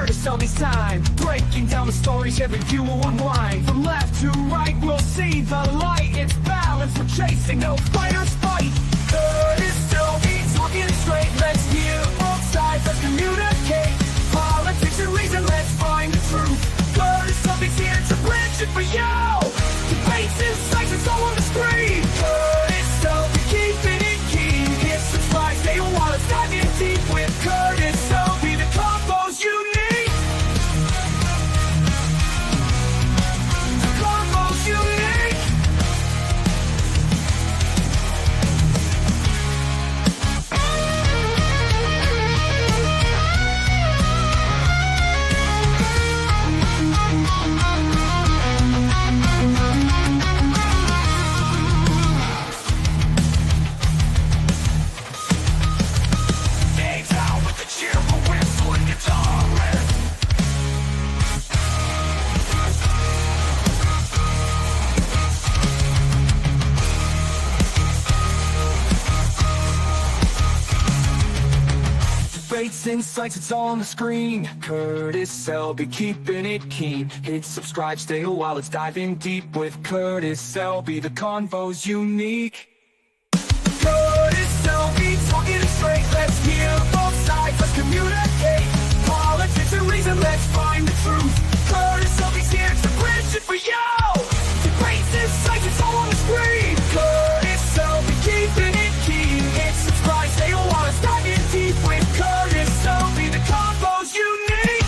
Curtis Selby's time, breaking down the stories every view will unwind. From left to right, we'll see the light. It's balance we're chasing, no fighters fight. Curtis Selby's talking straight. Let's hear both sides, let's communicate. Politics and reason, let's find the truth. Curtis Selby's here to bridge it for you. Debates, insights, it's all on the screen. Curtis Selby, keeping it keen. Hit subscribe, stay a while, let's dive in deep with Curtis Selby. The combo's unique. The combo's unique. Dave's out with the cheerful whistle and guitar riff. Debates, insights, it's all on the screen. Curtis Selby, keeping it keen. Hit subscribe, stay a while, let's dive in deep with Curtis Selby. The convo's unique. Curtis Selby, talking straight. Let's hear both sides, let's communicate. Politics and reason, let's find the truth. Curtis Selby's here to bridge it for you. Debates, insights, it's all on the screen. Curtis Selby, keeping it keen. Hit subscribe, stay a while, let's dive in deep with Curtis Selby. The combo's unique.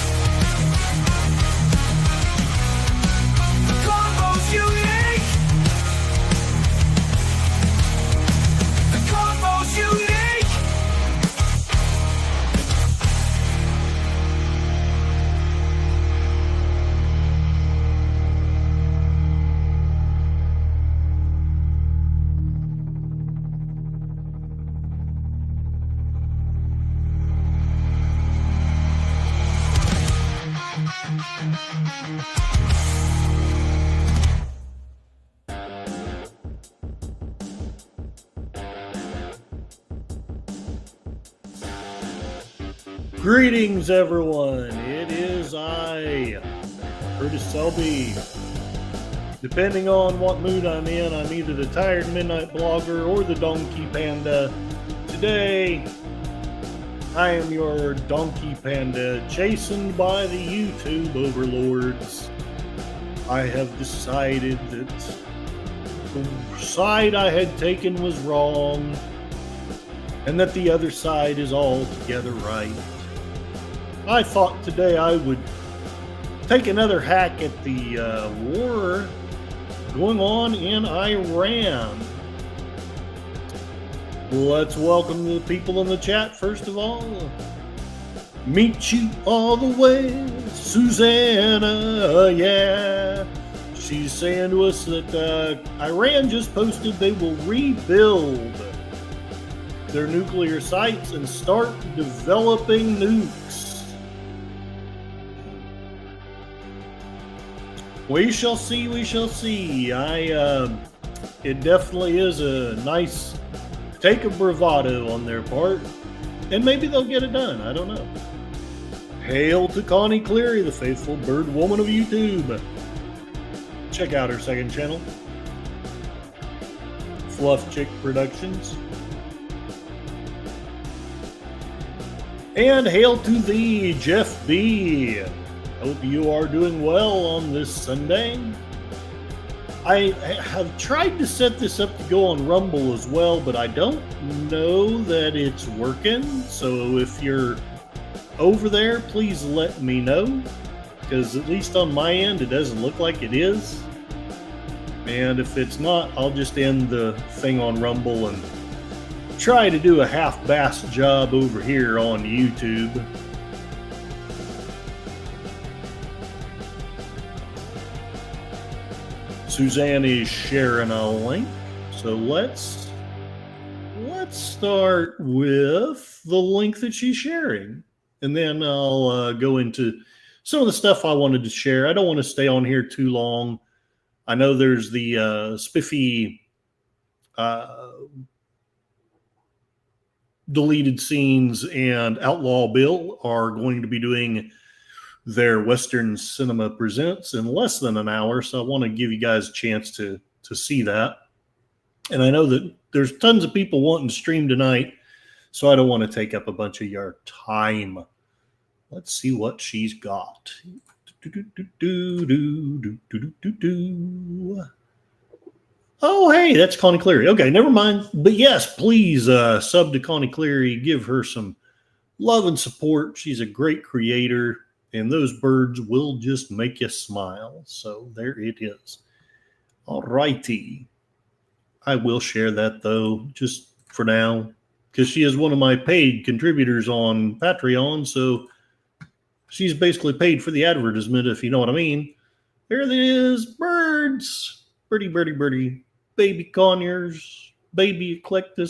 The combo's unique. The combo's unique. Greetings, everyone. It is I, Curtis Selby. Depending on what mood I'm in, I'm either the Tired Midnight Blogger or the Donkey Panda. Today, I am your Donkey Panda, chastened by the YouTube overlords. I have decided that the side I had taken was wrong, and that the other side is altogether right. I thought today I would take another hack at the war going on in Iran. Let's welcome the people in the chat first of all. Meet you all the way, Susanna, yeah. She's saying to us that Iran just posted they will rebuild their nuclear sites and start developing nukes. We shall see, we shall see. It definitely is a nice take of bravado on their part, and maybe they'll get it done, I don't know. Hail to Connie Cleary, the faithful bird woman of YouTube. Check out her second channel, Fluff Chick Productions. And hail to thee, Jeff B. Hope you are doing well on this Sunday. I have tried to set this up to go on Rumble as well, but I don't know that it's working. So if you're over there, please let me know, because at least on my end, it doesn't look like it is. And if it's not, I'll just end the thing on Rumble and try to do a half-assed job over here on YouTube. Suzanne is sharing a link, so let's start with the link that she's sharing, and then I'll go into some of the stuff I wanted to share. I don't want to stay on here too long. I know there's the spiffy deleted scenes and Outlaw Bill are going to be doing their Western Cinema Presents in less than an hour. So I want to give you guys a chance to see that. And I know that there's tons of people wanting to stream tonight, so I don't want to take up a bunch of your time. Let's see what she's got. Oh, hey, that's Connie Cleary. Okay, never mind. But yes, please sub to Connie Cleary. Give her some love and support. She's a great creator, and those birds will just make you smile. So there it is. All righty. I will share that, though, just for now, because she is one of my paid contributors on Patreon. So she's basically paid for the advertisement, if you know what I mean. There it is. Birds. Birdie, birdie, birdie. Baby conures. Baby eclectic.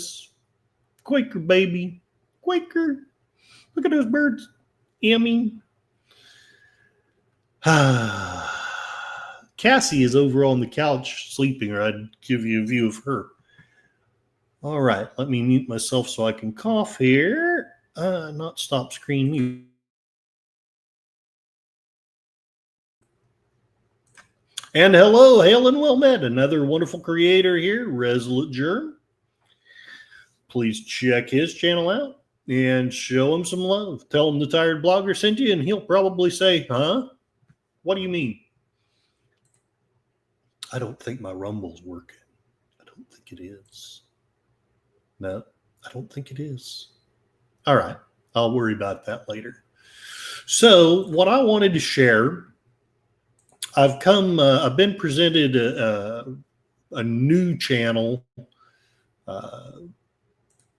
Quaker baby. Quaker. Look at those birds. Emmy. Cassie is over on the couch sleeping, or I'd give you a view of her. All right, let me mute myself so I can cough here. Not stop screen mute. And hello, hail and well met. Another wonderful creator here, Resolute Germ. Please check his channel out and show him some love. Tell him the Tired Blogger sent you, and he'll probably say, huh? What do you mean? I don't think my Rumble's working. I don't think it is. No, I don't think it is. All right. I'll worry about that later. So what I wanted to share, I've been presented a new channel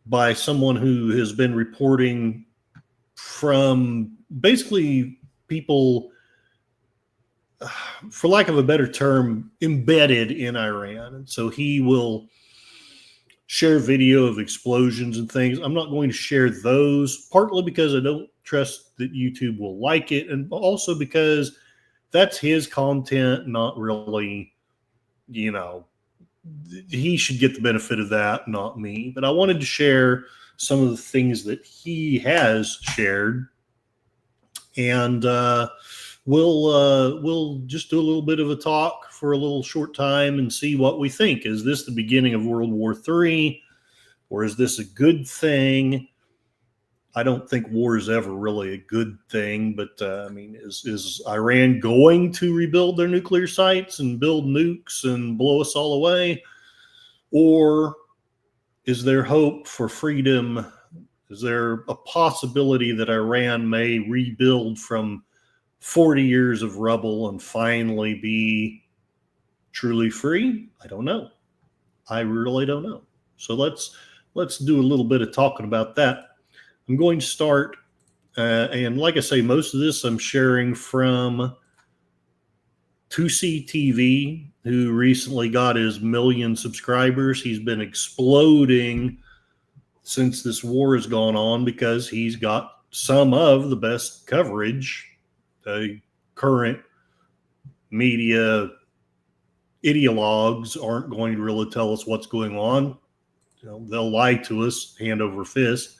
by someone who has been reporting from basically people, for lack of a better term, embedded in Iran. And so he will share video of explosions and things. I'm not going to share those, partly because I don't trust that YouTube will like it, and also because that's his content, not really, he should get the benefit of that, not me. But I wanted to share some of the things that he has shared, and we'll just do a little bit of a talk for a little short time and see what we think. Is this the beginning of World War III, or is this a good thing? I don't think war is ever really a good thing, but is Iran going to rebuild their nuclear sites and build nukes and blow us all away? Or is there hope for freedom? Is there a possibility that Iran may rebuild from 40 years of rubble and finally be truly free? I don't know. I really don't know. So let's do a little bit of talking about that. I'm going to start, and like I say, most of this I'm sharing from 2C TV, who recently got his 1 million subscribers. He's been exploding since this war has gone on because he's got some of the best coverage. The current media ideologues aren't going to really tell us what's going on. They'll lie to us hand over fist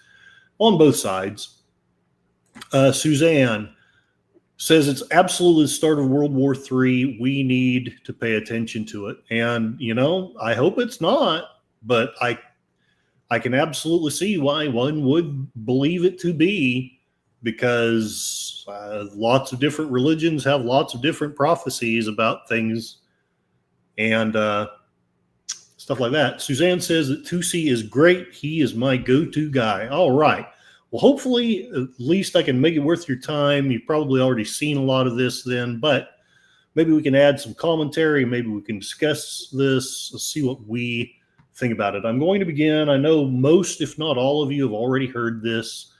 on both sides. Suzanne says it's absolutely the start of World War III. We need to pay attention to it. And, I hope it's not, but I can absolutely see why one would believe it to be, because lots of different religions have lots of different prophecies about things and stuff like that. Suzanne says that 2C is great. He is my go-to guy. All right. Well, hopefully, at least I can make it worth your time. You've probably already seen a lot of this then, but maybe we can add some commentary. Maybe we can discuss this. Let's see what we think about it. I'm going to begin. I know most, if not all of you, have already heard this.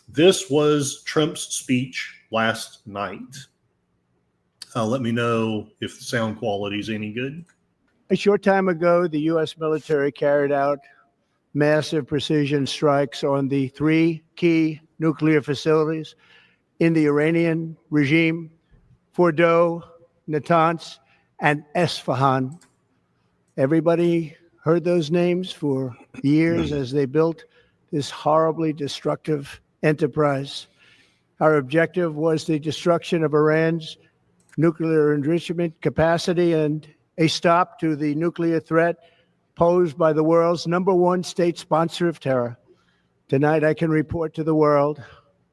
This was Trump's speech last night. Let me know if the sound quality is any good. A short time ago, the U.S. military carried out massive precision strikes on the 3 key nuclear facilities in the Iranian regime: Fordow, Natanz, and Esfahan. Everybody heard those names for years as they built this horribly destructive enterprise. Our objective was the destruction of Iran's nuclear enrichment capacity and a stop to the nuclear threat posed by the world's #1 state sponsor of terror. Tonight, I can report to the world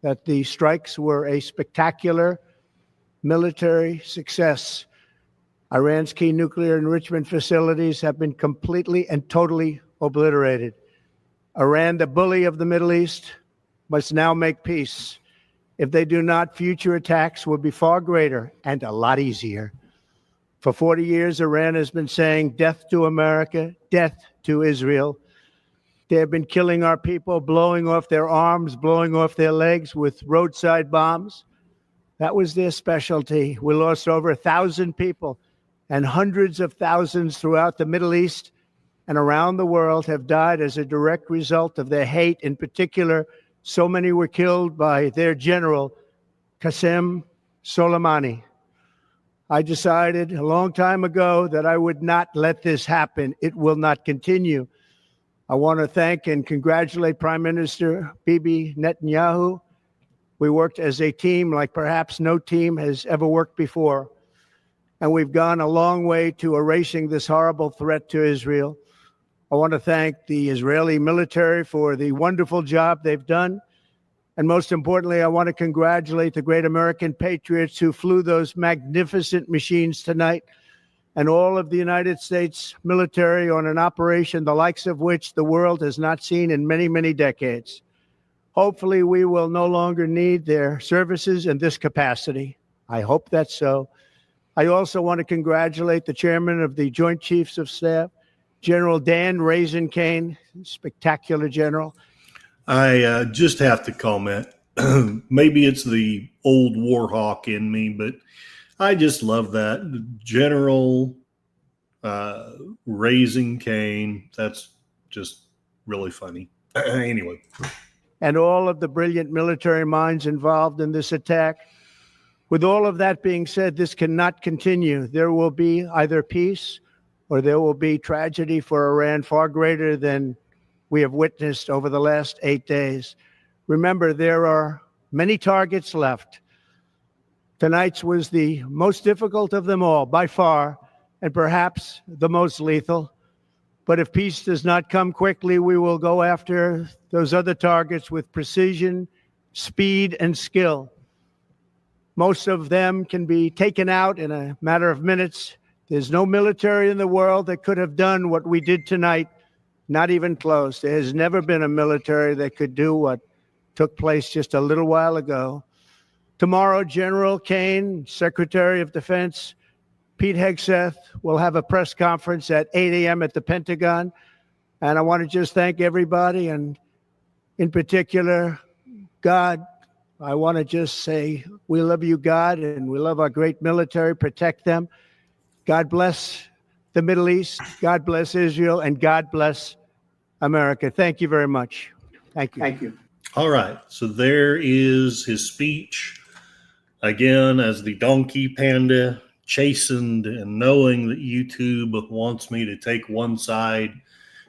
that the strikes were a spectacular military success. Iran's key nuclear enrichment facilities have been completely and totally obliterated. Iran, the bully of the Middle East, must now make peace. If they do not, future attacks will be far greater and a lot easier. For 40 years, Iran has been saying death to America, death to Israel. They have been killing our people, blowing off their arms, blowing off their legs with roadside bombs. That was their specialty. We lost over 1,000 people, and hundreds of thousands throughout the Middle East and around the world have died as a direct result of their hate. In particular, so many were killed by their general, Qasem Soleimani. I decided a long time ago that I would not let this happen. It will not continue. I want to thank and congratulate Prime Minister Bibi Netanyahu. We worked as a team like perhaps no team has ever worked before. And we've gone a long way to erasing this horrible threat to Israel. I want to thank the Israeli military for the wonderful job they've done. And most importantly, I want to congratulate the great American patriots who flew those magnificent machines tonight, and all of the United States military on an operation the likes of which the world has not seen in many, many decades. Hopefully, we will no longer need their services in this capacity. I hope that's so. I also want to congratulate the chairman of the Joint Chiefs of Staff, General Dan Raisin Kane, spectacular general. I just have to comment. Maybe it's the old war hawk in me, but I just love that. General Raising Cane. That's just really funny. Anyway. And all of the brilliant military minds involved in this attack. With all of that being said, this cannot continue. There will be either peace or there will be tragedy for Iran far greater than we have witnessed over the last 8 days. Remember, there are many targets left. Tonight's was the most difficult of them all, by far, and perhaps the most lethal. But if peace does not come quickly, we will go after those other targets with precision, speed, and skill. Most of them can be taken out in a matter of minutes. There's no military in the world that could have done what we did tonight, not even close. There has never been a military that could do what took place just a little while ago. Tomorrow, General Kane, Secretary of Defense, Pete Hegseth will have a press conference at 8 a.m. at the Pentagon. And I want to just thank everybody, and in particular, God. I want to just say we love you, God, and we love our great military. Protect them. God bless the Middle East. God bless Israel, and God bless America. Thank you very much. Thank you. Thank you. All right. So there is his speech. Again, as the Donkey Panda, chastened and knowing that YouTube wants me to take one side,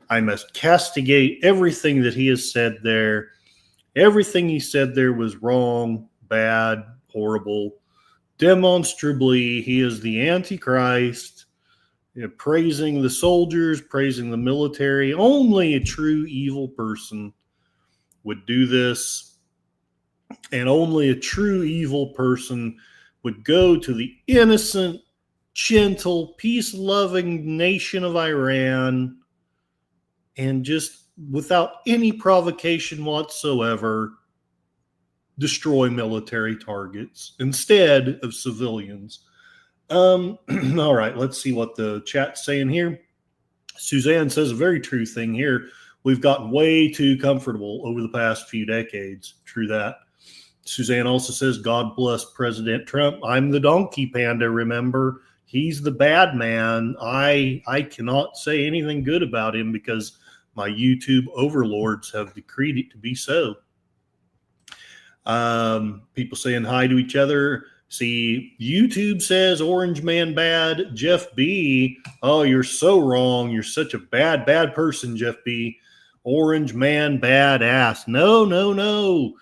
I must castigate everything that he has said there. Everything he said there was wrong, bad, horrible. Demonstrably, he is the Antichrist, praising the soldiers, praising the military. Only a true evil person would do this, and only a true evil person would go to the innocent, gentle, peace-loving nation of Iran and just, without any provocation whatsoever, destroy military targets instead of civilians. All right, let's see what the chat's saying here. Suzanne says a very true thing here. We've gotten way too comfortable over the past few decades. True that. Suzanne also says, God bless President Trump. I'm the Donkey Panda, remember? He's the bad man. I cannot say anything good about him because my YouTube overlords have decreed it to be so. People saying hi to each other. See, YouTube says Orange Man bad. Jeff B. Oh, you're so wrong. You're such a bad person, Jeff B. Orange Man badass. No.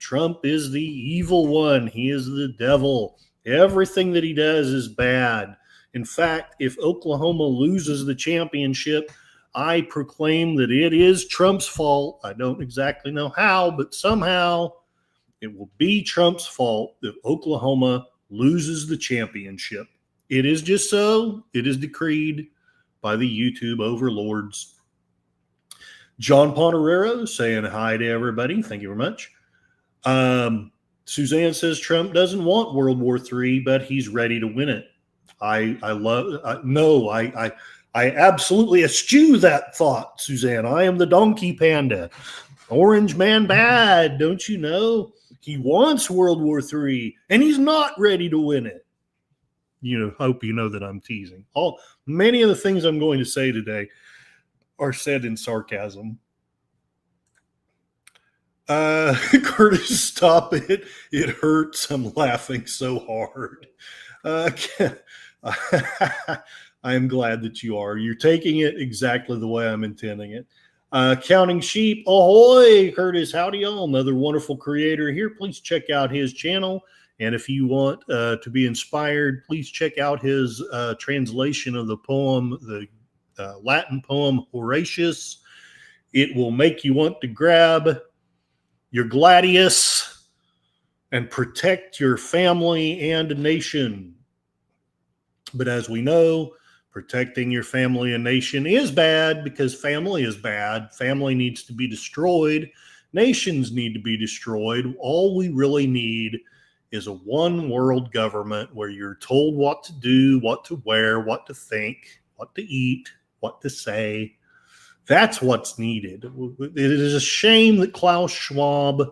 Trump is the evil one. He is the devil. Everything that he does is bad. In fact, if Oklahoma loses the championship, I proclaim that it is Trump's fault. I don't exactly know how, but somehow it will be Trump's fault if Oklahoma loses the championship. It is just so. It is decreed by the YouTube overlords. John Ponterero saying hi to everybody. Thank you very much. Suzanne says Trump doesn't want World War III, but he's ready to win it. I absolutely eschew that thought, Suzanne. I am the Donkey Panda. Orange man bad, don't you know? He wants World War III, and he's not ready to win it. Hope you know that I'm teasing. Many of the things I'm going to say today are said in sarcasm. Curtis, stop it. It hurts. I'm laughing so hard. I am glad that you are. You're taking it exactly the way I'm intending it. Counting Sheep, ahoy, Curtis. Howdy, y'all. Another wonderful creator here. Please check out his channel. And if you want to be inspired, please check out his translation of the poem, the Latin poem Horatius. It will make you want to grab your gladius and protect your family and nation. But as we know, protecting your family and nation is bad because family is bad. Family needs to be destroyed. Nations need to be destroyed. All we really need is a one world government where you're told what to do, what to wear, what to think, what to eat, what to say. That's what's needed. It is a shame that Klaus Schwab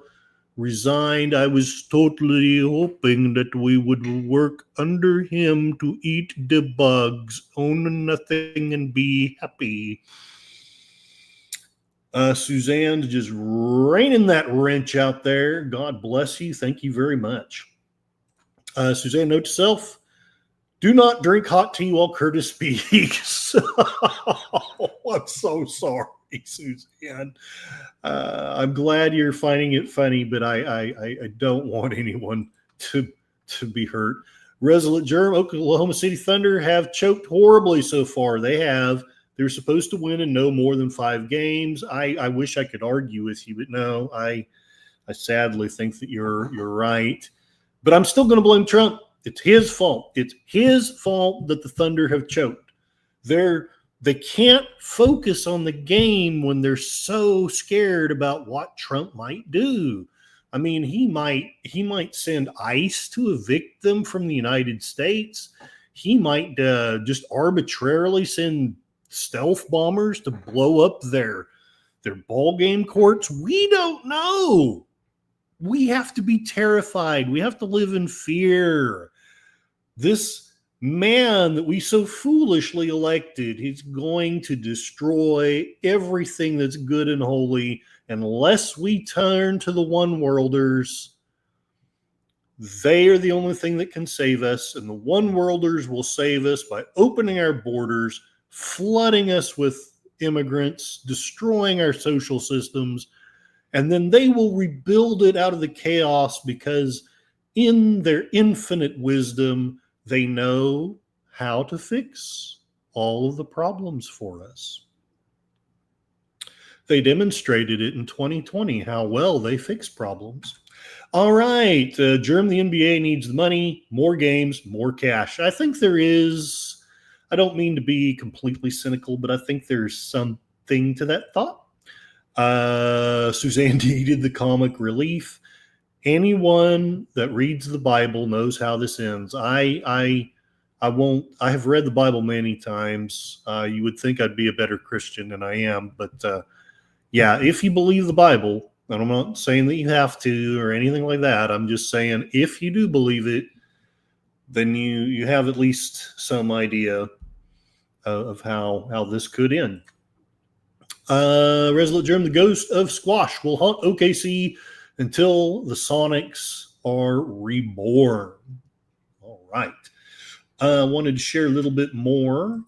resigned. I was totally hoping that we would work under him to eat the bugs, own nothing, and be happy. Suzanne's just raining that wrench out there. God bless you. Thank you very much. Suzanne, note to self, do not drink hot tea while Curtis speaks. I'm so sorry, Suzanne. I'm glad you're finding it funny, but I don't want anyone to be hurt. Resolute Germ, Oklahoma City Thunder have choked horribly so far. They have. They're supposed to win in no more than 5 games. I wish I could argue with you, but no, I sadly think that you're right. But I'm still going to blame Trump. It's his fault. It's his fault that the Thunder have choked. They can't focus on the game when they're so scared about what Trump might do. I mean, he might send ICE to evict them from the United States. He might just arbitrarily send stealth bombers to blow up their ball game courts. We don't know. We have to be terrified. We have to live in fear. This man that we so foolishly elected, he's going to destroy everything that's good and holy unless we turn to the one worlders. They are the only thing that can save us, and the one worlders will save us by opening our borders, flooding us with immigrants, destroying our social systems, and then they will rebuild it out of the chaos because in their infinite wisdom, they know how to fix all of the problems for us. They demonstrated it in 2020, how well they fix problems. All right, Germ, the NBA needs the money, more games, more cash. I think there is. I don't mean to be completely cynical, but I think there's something to that thought. Suzanne needed the comic relief. Anyone that reads the Bible knows how this ends. I have read the Bible many times. You would think I'd be a better Christian than I am, but yeah, if you believe the Bible, and I'm not saying that you have to or anything like that. I'm just saying if you do believe it, then you have at least some idea of how this could end. Resolute Germ, the ghost of squash will haunt OKC until the Sonics are reborn. All right. I wanted to share a little bit more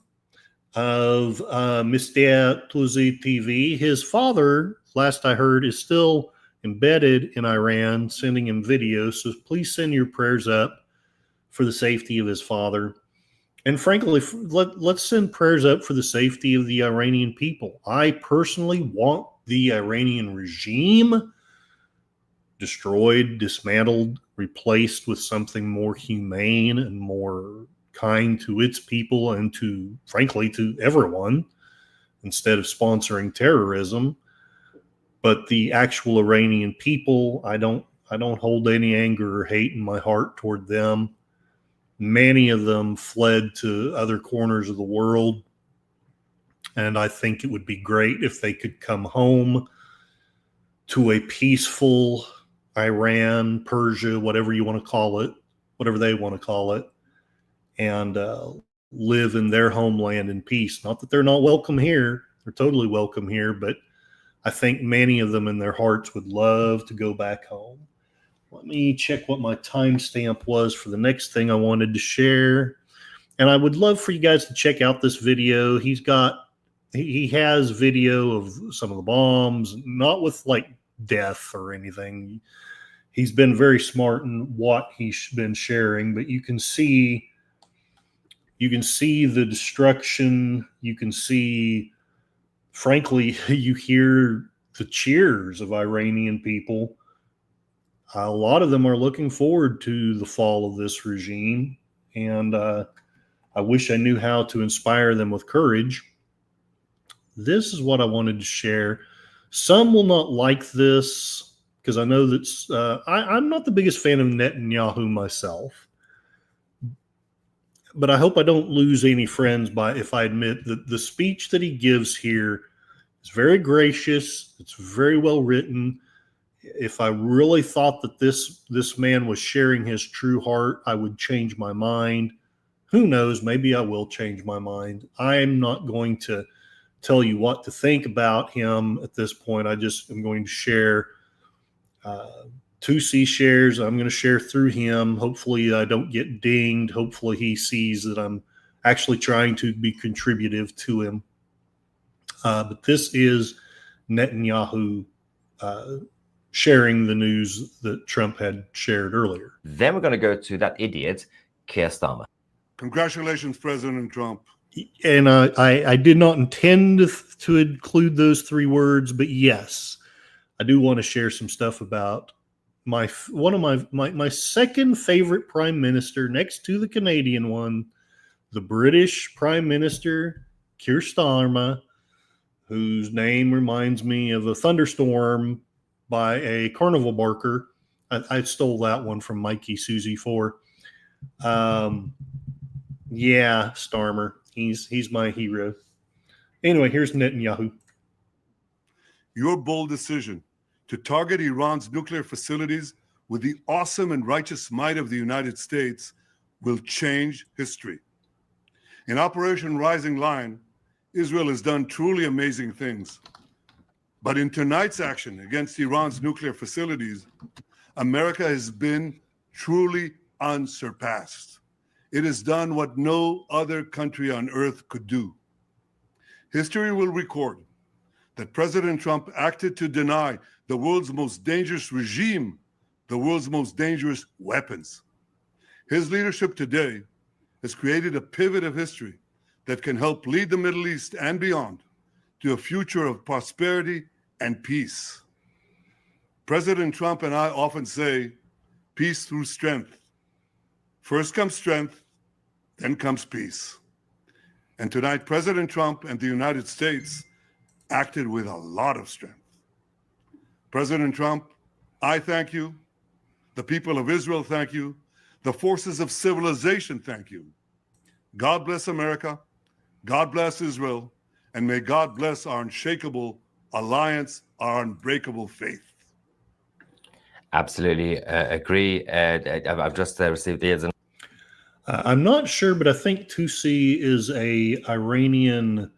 of Mr. Tuesday TV. His father, last I heard, is still embedded in Iran, sending him videos. So please send your prayers up for the safety of his father. And frankly, let's send prayers up for the safety of the Iranian people. I personally want the Iranian regime destroyed, dismantled, replaced with something more humane and more kind to its people and to, frankly, to everyone, instead of sponsoring terrorism. But the actual Iranian people, I don't hold any anger or hate in my heart toward them. Many of them fled to other corners of the world, and I think it would be great if they could come home to a peaceful Iran, Persia, whatever you want to call it, whatever they want to call it, and live in their homeland in peace. Not that they're not welcome here. They're totally welcome here, but I think many of them in their hearts would love to go back home. Let me check what my timestamp was for the next thing I wanted to share. And I would love for you guys to check out this video. He has video of some of the bombs, not with like death or anything. He's been very smart in what he's been sharing, but you can see the destruction. You can see, frankly, you hear the cheers of Iranian people. A lot of them are looking forward to the fall of this regime, and I wish I knew how to inspire them with courage. This is what I wanted to share. Some will not like this because I know that I'm not the biggest fan of Netanyahu myself, but I hope I don't lose any friends if I admit that the speech that he gives here is very gracious. It's very well written. If I really thought that this man was sharing his true heart, I would change my mind. Who knows? Maybe I will change my mind. I'm not going to tell you what to think about him at this point. I just am going to share 2C shares. I'm going to share through him. Hopefully I don't get dinged. Hopefully he sees that I'm actually trying to be contributive to him. But this is Netanyahu sharing the news that Trump had shared earlier. Then we're going to go to that idiot, Keir Starmer. Congratulations, President Trump. And I did not intend to include those 3 words, but yes, I do want to share some stuff about my second favorite prime minister, next to the Canadian one, the British Prime Minister, Keir Starmer, whose name reminds me of a thunderstorm by a carnival barker. I stole that one from Mikey Susie 4. Yeah, Starmer. He's my hero. Anyway, here's Netanyahu. Your bold decision to target Iran's nuclear facilities with the awesome and righteous might of the United States will change history. In Operation Rising Lion, Israel has done truly amazing things. But in tonight's action against Iran's nuclear facilities, America has been truly unsurpassed. It has done what no other country on earth could do. History will record that President Trump acted to deny the world's most dangerous regime the world's most dangerous weapons. His leadership today has created a pivot of history that can help lead the Middle East and beyond to a future of prosperity and peace. President Trump and I often say, peace through strength. First comes strength, then comes peace. And tonight, President Trump and the United States acted with a lot of strength. President Trump, I thank you. The people of Israel thank you. The forces of civilization thank you. God bless America. God bless Israel. And may God bless our unshakable alliance, our unbreakable faith. Absolutely agree. I've just received the I'm not sure, but I think Tusi is a Iranian,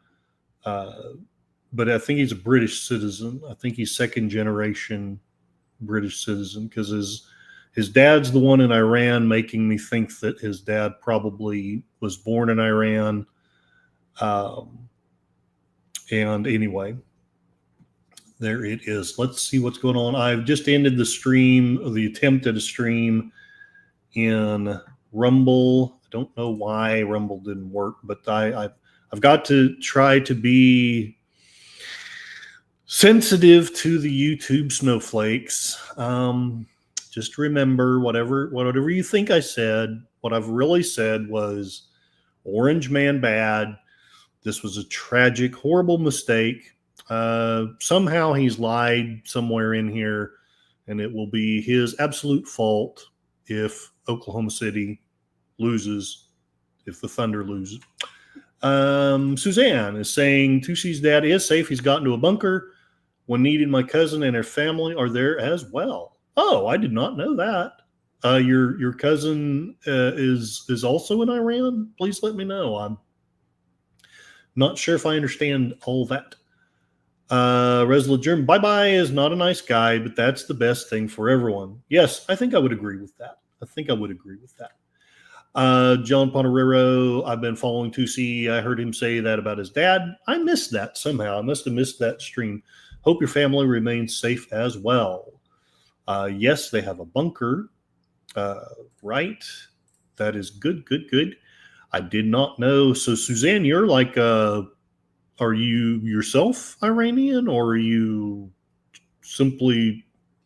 but I think he's a British citizen. I think he's second generation British citizen because his dad's the one in Iran, making me think that his dad probably was born in Iran. And anyway, There it is. Let's see what's going on. I've just ended the stream, the attempt at a stream in Rumble. I don't know why Rumble didn't work, but I've got to try to be sensitive to the YouTube snowflakes. Just remember, whatever you think I said, what I've really said was Orange Man bad. This was a tragic, horrible mistake. Somehow he's lied somewhere in here, and it will be his absolute fault if Oklahoma City loses, if the Thunder loses. Suzanne is saying Tusi's dad is safe. He's gotten to a bunker. When needed, my cousin and her family are there as well. Oh, I did not know that. Your cousin is also in Iran? Please let me know. I'm not sure if I understand all that. Resolute German, bye-bye is not a nice guy, but that's the best thing for everyone. Yes, I think I would agree with that. John Ponterero, I've been following Tusi. I heard him say that about his dad. I missed that somehow. I must have missed that stream. Hope your family remains safe as well. Yes, they have a bunker. Right. That is good. I did not know. So, Suzanne, you're like are you yourself Iranian, or are you simply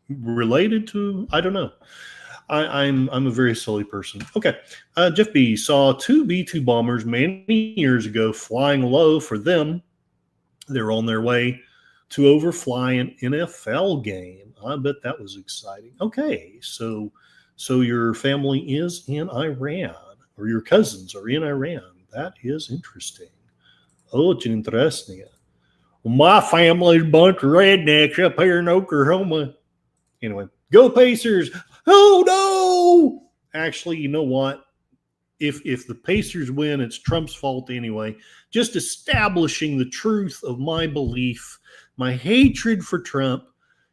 related to? I don't know. I'm a very silly person. Okay. Jeff B saw two B-2 bombers many years ago flying low for them. They're on their way to overfly an NFL game. I bet that was exciting. Okay. So your family is in Iran, or your cousins are in Iran. That is interesting. Oh, it's interesting. Well, my family's a bunch of rednecks up here in Oklahoma. Anyway, go Pacers. Oh, no. Actually, you know what? If the Pacers win, it's Trump's fault anyway. Just establishing the truth of my belief, my hatred for Trump.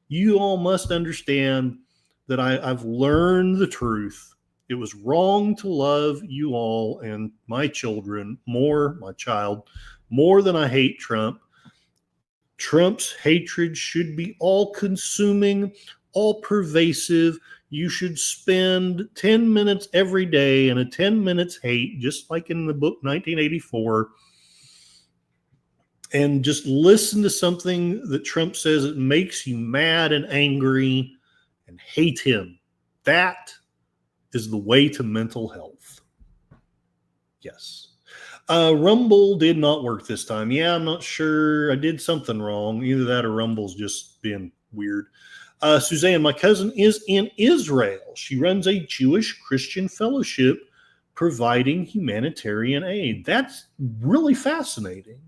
You all must understand that I've learned the truth. It was wrong to love you all and my children more than I hate Trump. Trump's hatred should be all-consuming, all-pervasive. You should spend 10 minutes every day in a 10 minutes hate, just like in the book 1984, and just listen to something that Trump says that makes you mad and angry and hate him. That is the way to mental health. Yes. Rumble did not work this time. Yeah, I'm not sure. I did something wrong. Either that or Rumble's just being weird. Suzanne, my cousin is in Israel. She runs a Jewish Christian fellowship providing humanitarian aid. That's really fascinating.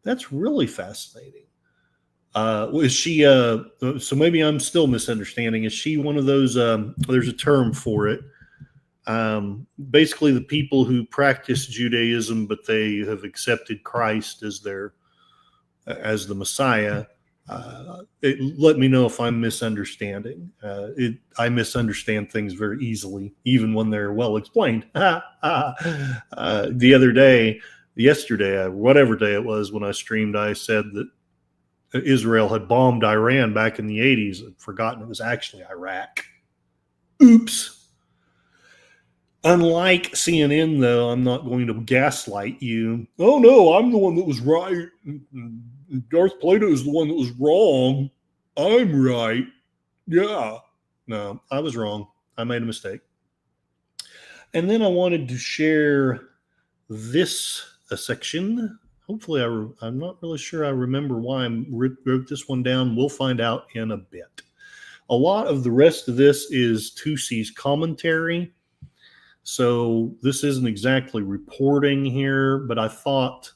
Is she, so maybe I'm still misunderstanding. Is she one of those, there's a term for it. Basically the people who practice Judaism, but they have accepted Christ as the Messiah. Let me know if I'm misunderstanding. I misunderstand things very easily, even when they're well explained. Yesterday, whatever day it was when I streamed, I said that Israel had bombed Iran back in the 80s. I'd forgotten it was actually Iraq. Oops. Unlike CNN, though, I'm not going to gaslight you. Oh, no, I'm the one that was right. Darth Plato is the one that was wrong. I'm right. Yeah. No, I was wrong. I made a mistake. And then I wanted to share this section. Hopefully, I'm not really sure I remember why I wrote this one down. We'll find out in a bit. A lot of the rest of this is Tusi's commentary. So this isn't exactly reporting here, but I thought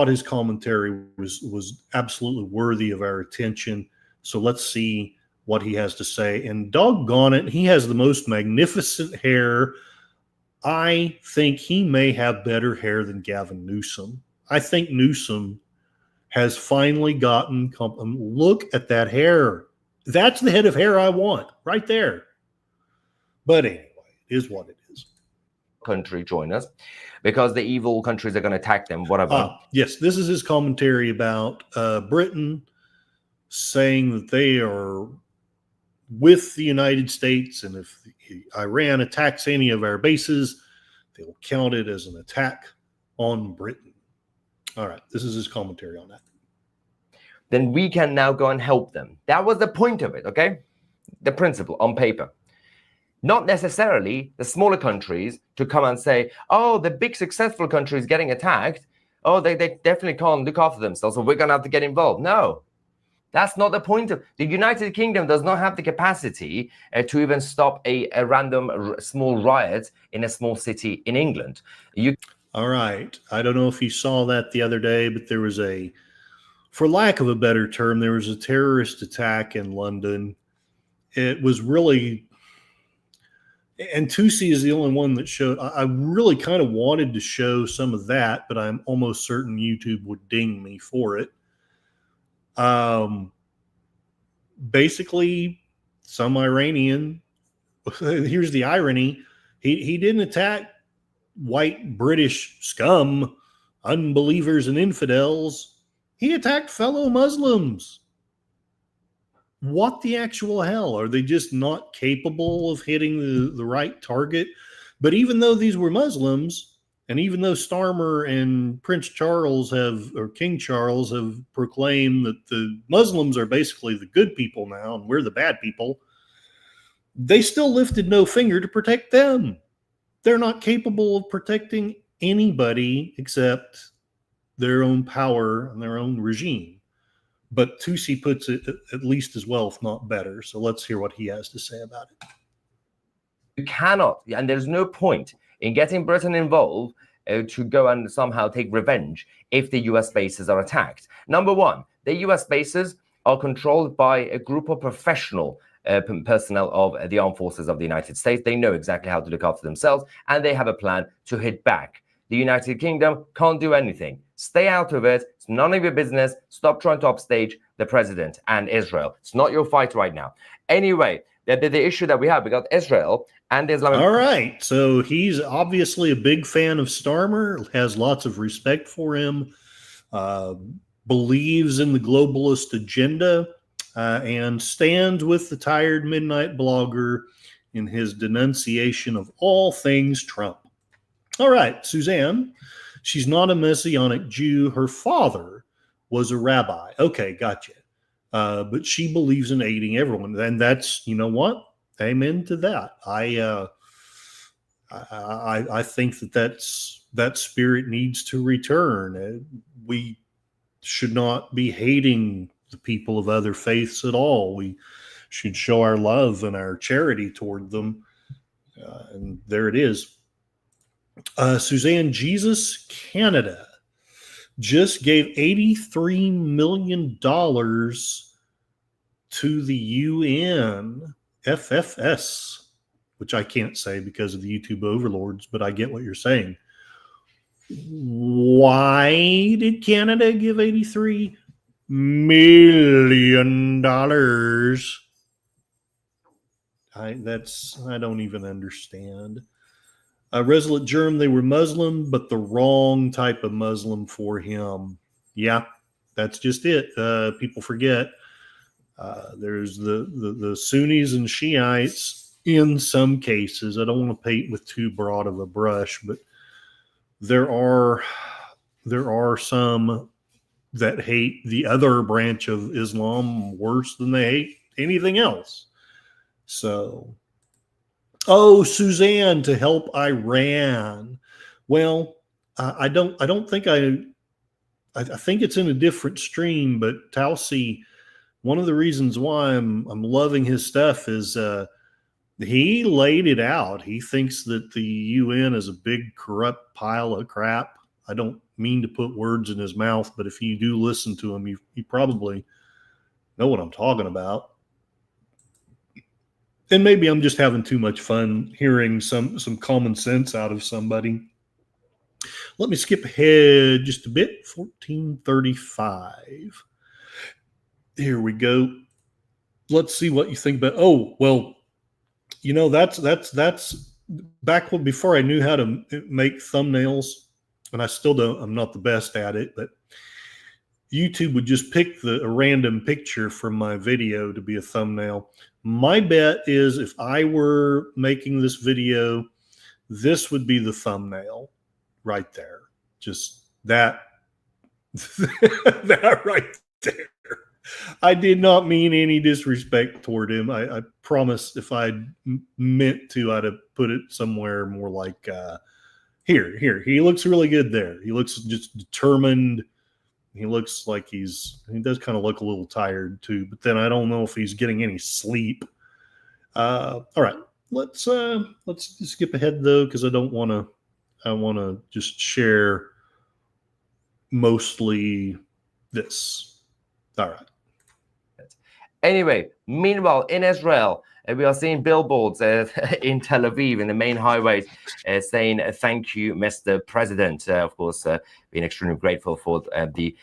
his commentary was absolutely worthy of our attention. So let's see what he has to say. And doggone it, he has the most magnificent hair. I think he may have better hair than Gavin Newsom. I think Newsom has finally gotten, look at that hair. That's the head of hair I want right there. But anyway, it is what it is. Country join us because the evil countries are going to attack them. What about? Yes, this is his commentary about Britain saying that they are with the United States, and if Iran attacks any of our bases, they'll count it as an attack on Britain. All right, this is his commentary on that. Then we can now go and help them. That was the point of it, okay? The principle on paper. Not necessarily the smaller countries to come and say, oh, the big successful country is getting attacked. Oh, they definitely can't look after themselves, so we're going to have to get involved. No, that's not the point of the United Kingdom does not have the capacity to even stop a random small riot in a small city in England. All right. I don't know if you saw that the other day, but there was for lack of a better term, there was a terrorist attack in London. It was really, and Tusi is the only one that showed. I really kind of wanted to show some of that, but I'm almost certain YouTube would ding me for it. Basically, some Iranian, here's the irony, he didn't attack white British scum, unbelievers and infidels. He attacked fellow Muslims. What the actual hell? Are they just not capable of hitting the right target? But even though these were Muslims, and even though Starmer and Prince Charles or King Charles have proclaimed that the Muslims are basically the good people now and we're the bad people, they still lifted no finger to protect them. They're not capable of protecting anybody except their own power and their own regime. But Tusi puts it at least as well, if not better. So let's hear what he has to say about it. You cannot, and there's no point in getting Britain involved to go and somehow take revenge if the US bases are attacked. Number one, the US bases are controlled by a group of professional personnel of the armed forces of the United States. They know exactly how to look after themselves, and they have a plan to hit back. The United Kingdom can't do anything. Stay out of it. It's none of your business. Stop trying to upstage the president and Israel. It's not your fight right now. Anyway, the issue that we got Israel and the Islamic. All right. So he's obviously a big fan of Starmer, has lots of respect for him, believes in the globalist agenda, and stands with the tired midnight blogger in his denunciation of all things Trump. All right, Suzanne, she's not a Messianic Jew. Her father was a rabbi. Okay, gotcha. But she believes in aiding everyone. And that's, you know what? Amen to that. I think that spirit needs to return. We should not be hating the people of other faiths at all. We should show our love and our charity toward them. And there it is. Suzanne, Jesus Canada just gave $83 million to the UN FFS, which I can't say because of the YouTube overlords, but I get what you're saying. Why did Canada give $83 million? I don't even understand. Resolute Germ, they were Muslim, but the wrong type of Muslim for him. Yeah, that's just it. People forget. There's the Sunnis and Shiites in some cases. I don't want to paint with too broad of a brush, but there are some that hate the other branch of Islam worse than they hate anything else. So, Suzanne, to help Iran. Well, I think it's in a different stream, but Tausi, one of the reasons why I'm loving his stuff is he laid it out. He thinks that the UN is a big corrupt pile of crap. I don't mean to put words in his mouth, but if you do listen to him, you probably know what I'm talking about. And maybe I'm just having too much fun hearing some common sense out of somebody. Let me skip ahead just a bit. 1435. Here we go. Let's see what you think about. Oh, well, that's back before I knew how to make thumbnails, and I still don't. I'm not the best at it, but YouTube would just pick a random picture from my video to be a thumbnail. My bet is if I were making this video, this would be the thumbnail right there. Just that, that right there. I did not mean any disrespect toward him. I promise if I meant to, I'd have put it somewhere more like here. He looks really good there. He looks just determined. He looks like he does kind of look a little tired too, but then I don't know if he's getting any sleep. All right, let's just skip ahead though, because I want to just share mostly this. All right. Anyway, meanwhile, in Israel, we are seeing billboards in Tel Aviv, in the main highways, saying, "Thank you, Mr. President." Of course, being extremely grateful for the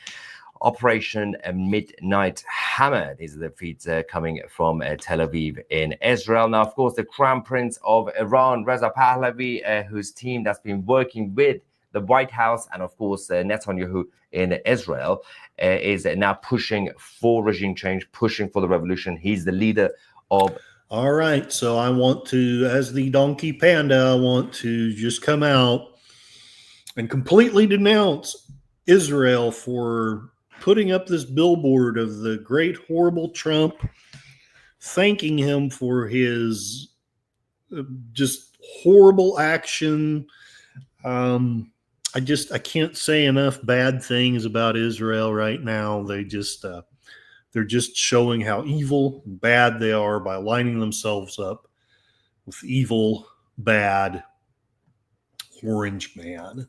Operation Midnight Hammer. These are the feeds coming from Tel Aviv in Israel. Now, of course, the Crown Prince of Iran, Reza Pahlavi, whose team that's been working with the White House and, of course, Netanyahu in Israel, is now pushing for regime change, pushing for the revolution. He's the leader of... All right, so I want to, as the Donkey Panda, I want to just come out and completely denounce Israel for putting up this billboard of the great, horrible Trump, thanking him for his just horrible action. I can't say enough bad things about Israel right now. They're just showing how evil and bad they are by lining themselves up with evil, bad, orange man.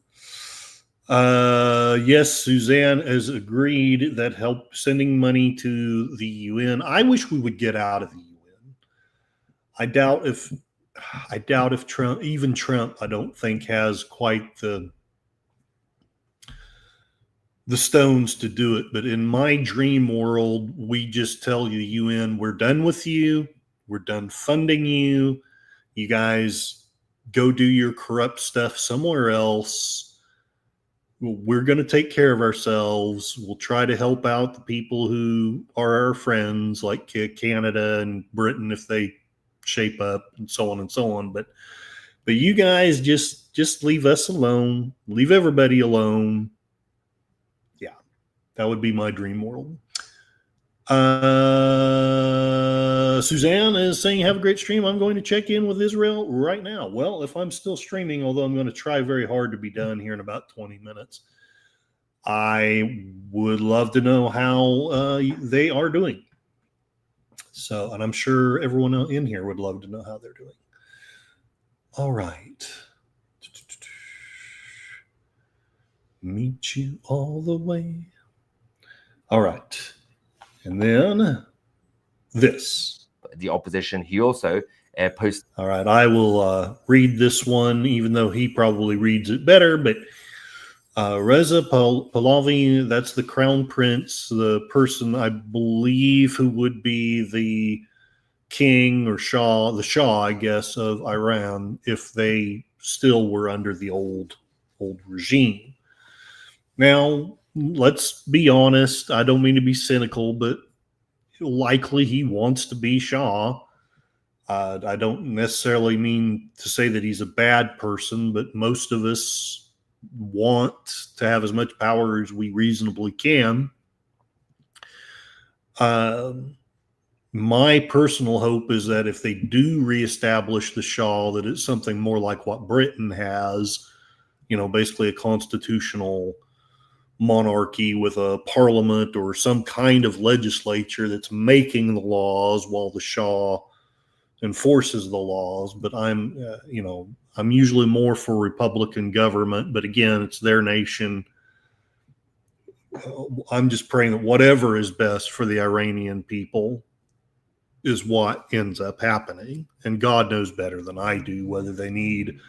Yes, Suzanne has agreed that sending money to the UN. I wish we would get out of the UN. I doubt if Trump, even Trump, I don't think has quite the stones to do it. But in my dream world, we just tell you, UN, we're done with you. We're done funding you. You guys go do your corrupt stuff somewhere else. We're going to take care of ourselves. We'll try to help out the people who are our friends, like Canada and Britain, if they shape up, and so on and so on. But you guys just leave us alone. Leave everybody alone. Yeah, that would be my dream world. Suzanne is saying, have a great stream. I'm going to check in with Israel right now. Well, if I'm still streaming, although I'm going to try very hard to be done here in about 20 minutes, I would love to know how they are doing. So, and I'm sure everyone in here would love to know how they're doing. All right. Meet you all the way. All right. And then this. The opposition, he also posted. All right, I will read this one, even though he probably reads it better. But Reza Pahlavi, that's the crown prince, the person I believe who would be the king or Shah, I guess, of Iran if they still were under the old regime. Now, let's be honest. I don't mean to be cynical, but likely he wants to be Shah. I don't necessarily mean to say that he's a bad person, but most of us want to have as much power as we reasonably can. My personal hope is that if they do reestablish the Shah, that it's something more like what Britain has, basically a constitutional monarchy with a parliament or some kind of legislature that's making the laws while the Shah enforces the laws. But I'm usually more for Republican government, but again, it's their nation. I'm just praying that whatever is best for the Iranian people is what ends up happening. And God knows better than I do whether they need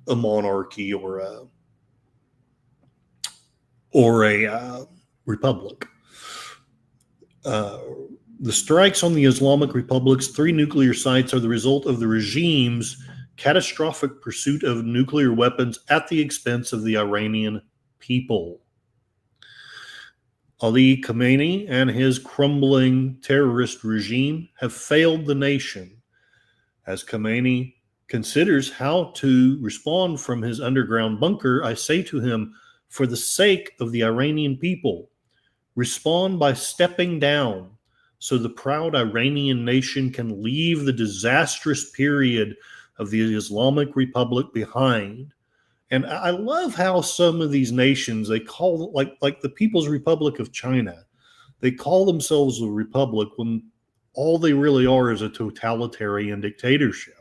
a monarchy or a republic. The strikes on the Islamic Republic's 3 nuclear sites are the result of the regime's catastrophic pursuit of nuclear weapons at the expense of the Iranian people. Ali Khamenei and his crumbling terrorist regime have failed the nation. As Khamenei considers how to respond from his underground bunker, I say to him, for the sake of the Iranian people, respond by stepping down so the proud Iranian nation can leave the disastrous period of the Islamic Republic behind. And I love how some of these nations, they call, like the People's Republic of China, they call themselves a republic when all they really are is a totalitarian dictatorship.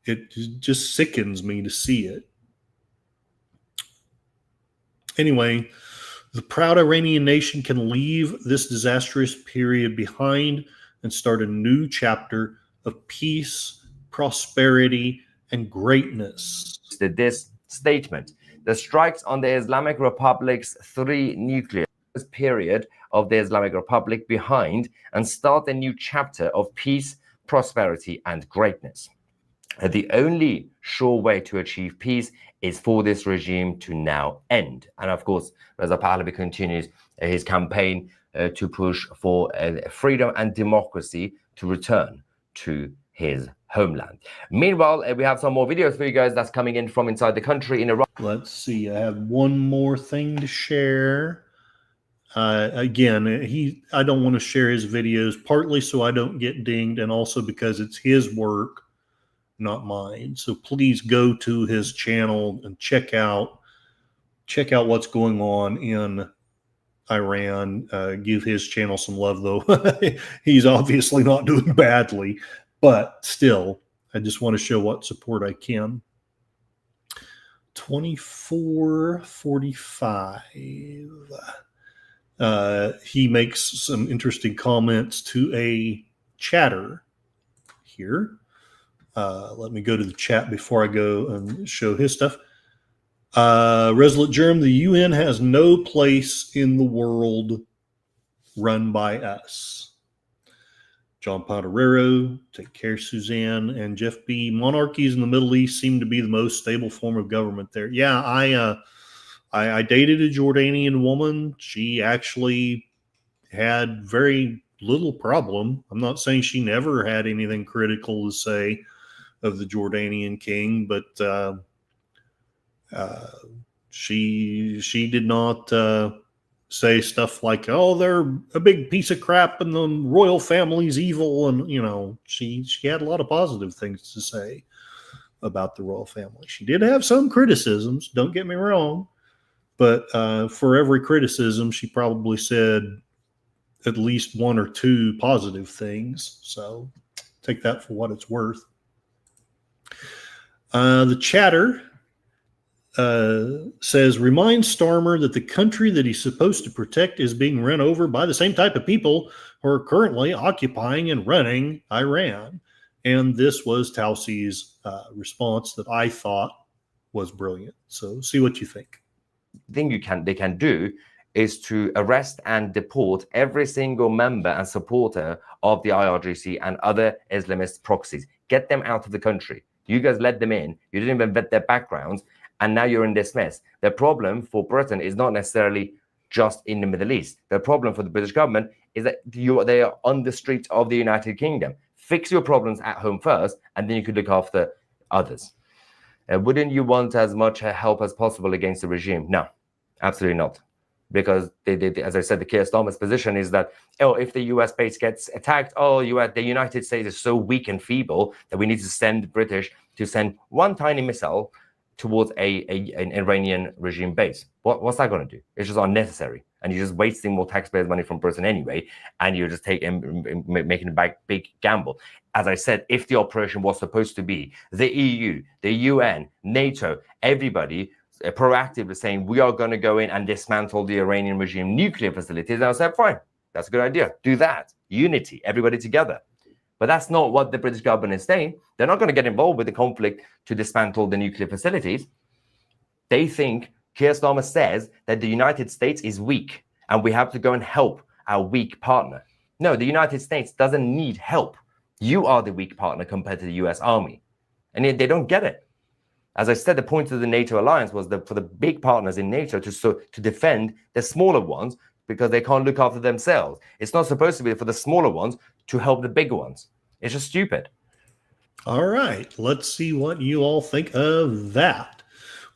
It just sickens me to see it. Anyway, the proud Iranian nation can leave this disastrous period behind and start a new chapter of peace, prosperity, and greatness. This statement, the strikes on the Islamic Republic's 3 nuclear period of the Islamic Republic behind and start a new chapter of peace, prosperity, and greatness. The only sure way to achieve peace is for this regime to now end. And of course, Reza Pahlavi continues his campaign to push for freedom and democracy to return to his homeland. Meanwhile, we have some more videos for you guys that's coming in from inside the country in Iran. Let's see, I have one more thing to share. Again, I don't want to share his videos, partly so I don't get dinged, and also because it's his work, not mine. So please go to his channel and check out what's going on in Iran. Give his channel some love, though. He's obviously not doing badly, but still, I just want to show what support I can. 2445. He makes some interesting comments to a chatter here. Let me go to the chat before I go and show his stuff. Resolute Germ, the UN has no place in the world run by us. John Ponderero, take care, Suzanne, and Jeff B. Monarchies in the Middle East seem to be the most stable form of government there. Yeah, I dated a Jordanian woman. She actually had very little problem. I'm not saying she never had anything critical to say of the Jordanian king, but she did not say stuff like, "Oh, they're a big piece of crap and the royal family's evil," and she had a lot of positive things to say about the royal family. She did have some criticisms, don't get me wrong, but for every criticism, she probably said at least 1 or 2 positive things. So take that for what it's worth. The chatter says, remind Starmer that the country that he's supposed to protect is being run over by the same type of people who are currently occupying and running Iran. And this was Tausi's response that I thought was brilliant. So see what you think. Thing they can do is to arrest and deport every single member and supporter of the IRGC and other Islamist proxies. Get them out of the country. You guys let them in. You didn't even vet their backgrounds, and now you're in this mess. The problem for Britain is not necessarily just in the Middle East. The problem for the British government is that they are on the streets of the United Kingdom. Fix your problems at home first, and then you could look after others. Wouldn't you want as much help as possible against the regime? No, absolutely not. Because as I said, the Keir Starmer's position is that, if the US base gets attacked, the United States is so weak and feeble that we need to send British to send one tiny missile towards an Iranian regime base. What's that going to do? It's just unnecessary. And you're just wasting more taxpayers' money from Britain anyway, and you're just making a big gamble. As I said, if the operation was supposed to be the EU, the UN, NATO, everybody proactively saying, we are going to go in and dismantle the Iranian regime nuclear facilities, and I said, fine, that's a good idea. Do that. Unity, everybody together. But that's not what the British government is saying. They're not going to get involved with the conflict to dismantle the nuclear facilities. They think Keir Starmer says that the United States is weak and we have to go and help our weak partner. No, the United States doesn't need help. You are the weak partner compared to the US Army. And they don't get it. As I said, the point of the NATO alliance was that for the big partners in NATO to defend the smaller ones because they can't look after themselves. It's not supposed to be for the smaller ones to help the bigger ones. It's just stupid. All right, let's see what you all think of that.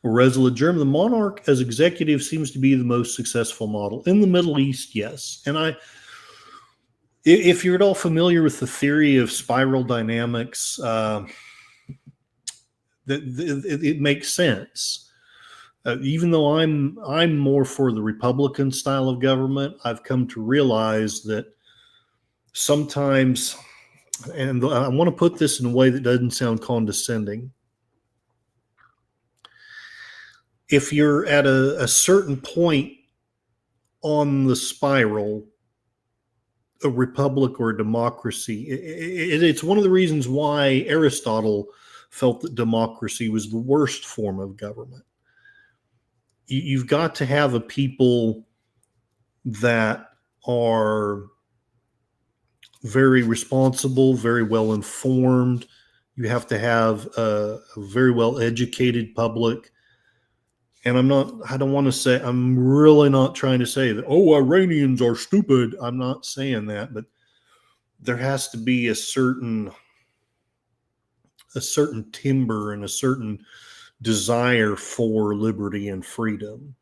Resolute German, the monarch as executive seems to be the most successful model. In the Middle East, yes. And if you're at all familiar with the theory of spiral dynamics, it makes sense. Even though I'm more for the Republican style of government, I've come to realize that sometimes, and I want to put this in a way that doesn't sound condescending, if you're at a certain point on the spiral, a republic or a democracy, it's one of the reasons why Aristotle felt that democracy was the worst form of government. You've got to have a people that are very responsible, very well informed. You have to have a very well educated public. And I don't want to say, I'm really not trying to say that, oh, Iranians are stupid. I'm not saying that, but there has to be a certain timber and a certain desire for liberty and freedom.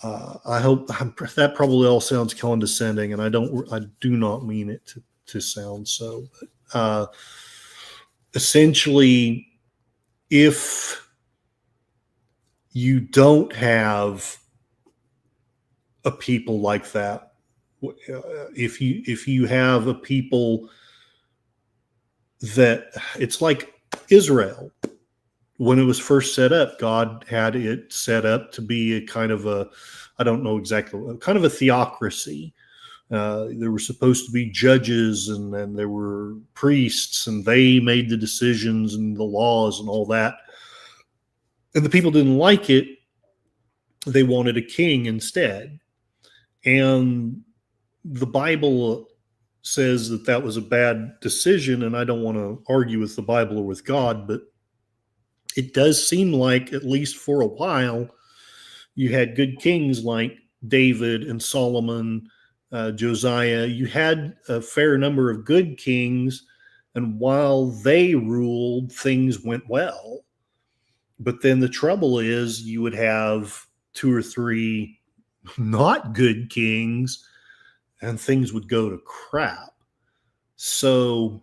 I hope that probably all sounds condescending, and I do not mean it to sound so. But, essentially, if you don't have a people like that, if you have a people that, it's like Israel. When it was first set up, God had it set up to be a kind of a, I don't know exactly, kind of a theocracy. There were supposed to be judges, and then there were priests, and they made the decisions and the laws and all that. And the people didn't like it. They wanted a king instead. And the Bible says that was a bad decision, and I don't want to argue with the Bible or with God, but it does seem like, at least for a while, you had good kings like David and Solomon, Josiah. You had a fair number of good kings, and while they ruled, things went well. But then the trouble is, you would have 2 or 3 not good kings, and things would go to crap. So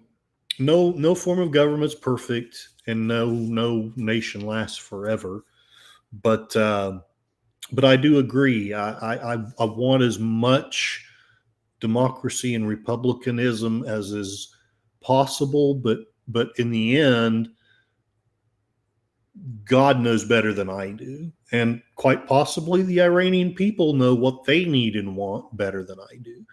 no form of government's perfect, and no nation lasts forever. But I do agree. I want as much democracy and republicanism as is possible, but in the end, God knows better than I do. And quite possibly the Iranian people know what they need and want better than I do.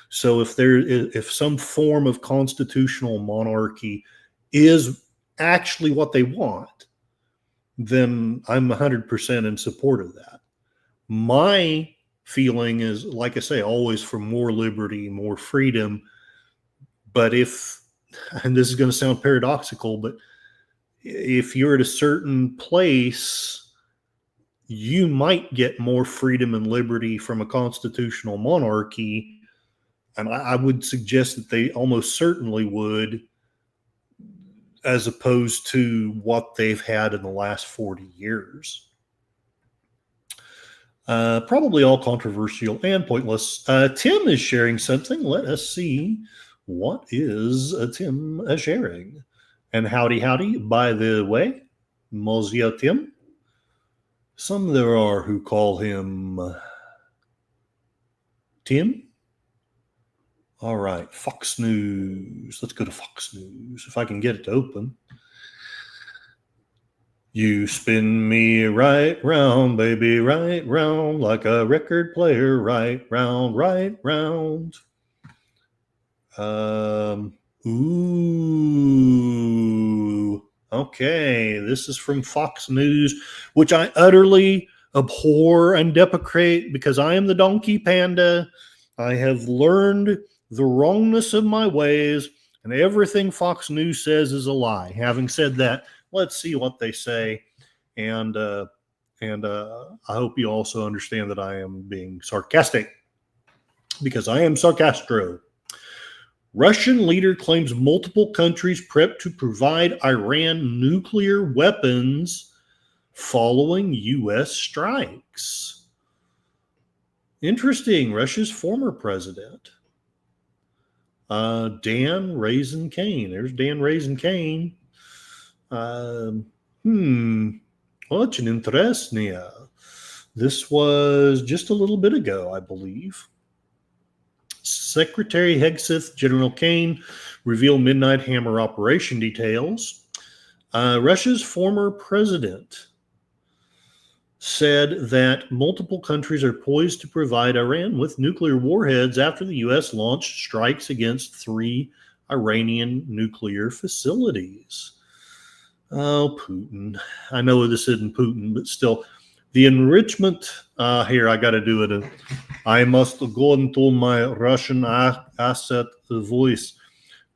So if some form of constitutional monarchy is actually what they want, then I'm 100% in support of that. My feeling is, like I say, always for more liberty, more freedom. But and this is going to sound paradoxical, but if you're at a certain place, you might get more freedom and liberty from a constitutional monarchy. And I would suggest that they almost certainly would, as opposed to what they've had in the last 40 years. Probably all controversial and pointless. Tim is sharing something. Let us see. What is Tim sharing? And howdy, by the way, Monsieur Tim. Some there are who call him Tim. All right, Fox News. Let's go to Fox News, if I can get it to open. You spin me right round, baby, right round, like a record player, right round, right round. Ooh. Okay, this is from Fox News, which I utterly abhor and deprecate because I am the Donkey Panda. I have learned the wrongness of my ways, and everything Fox News says is a lie. Having said that, let's see what they say. And I hope you also understand that I am being sarcastic, because I am sarcastro. Russian leader claims multiple countries prep to provide Iran nuclear weapons following U.S. strikes. Interesting. Russia's former president, Dan Raisin Kane. There's Dan Raisin Kane. Очень интересно. This was just a little bit ago, I believe. Secretary Hegseth General Kane revealed Midnight Hammer operation details. Russia's former president said that multiple countries are poised to provide Iran with nuclear warheads after the U.S. launched strikes against 3 Iranian nuclear facilities. Oh, Putin. I know this isn't Putin, but still. The enrichment, here, I got to do it. I must go into my Russian asset voice.